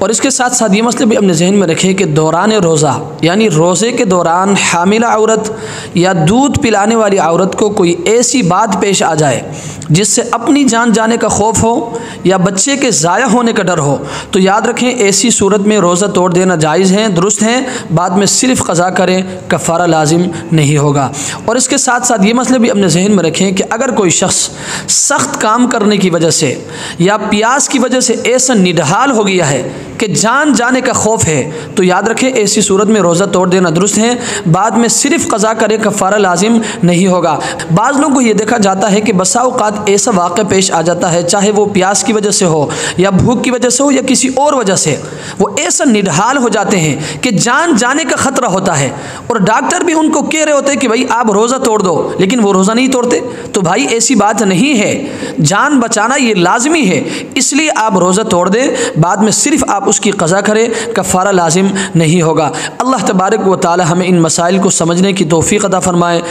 और इसके साथ साथ ये मसले भी अपने जहन में रखें कि दौरान रोज़ा यानी रोज़े के दौरान हामिला औरत या दूध पिलाने वाली औरत को कोई ऐसी बात पेश आ जाए जिससे अपनी जान जाने का खौफ हो या बच्चे के ज़ाया होने का डर हो, तो याद रखें ऐसी सूरत में रोज़ा तोड़ देना जायज़ है, दुरुस्त है। बाद में सिर्फ क़ज़ा करें, कफ़ारा लाजिम नहीं होगा। और इसके साथ साथ ये मसले भी अपने जहन में रखें कि अगर कोई शख्स सख्त काम करने की वजह से या प्यास की वजह से ऐसा निढाल हो गया है कि जान जाने का खौफ है, तो याद रखें ऐसी सूरत में रोज़ा तोड़ देना दुरुस्त है। बाद में सिर्फ क़ज़ा करे, कफ़ारा लाजिम नहीं होगा। बाज़ लोगों को ये देखा जाता है कि बसा औक़ात ऐसा वाक़या पेश आ जाता है, चाहे वो प्यास की वजह से हो या भूख की वजह से हो या किसी और वजह से, वो ऐसा निढाल हो जाते हैं कि जान जाने का ख़तरा होता है और डॉक्टर भी उनको कह रहे होते हैं कि भाई आप रोज़ा तोड़ दो, लेकिन वो रोज़ा नहीं तोड़ते। तो भाई ऐसी बात नहीं है, जान बचाना ये लाजमी है, इसलिए आप रोज़ा तोड़ दें। बाद में सिर्फ आप उसकी क़ज़ा करें, कफ़ारा लाजिम नहीं होगा। अल्लाह तबारक व तआला हमें इन मसाइल को समझने की तौफ़ीक़ अता फ़रमाए।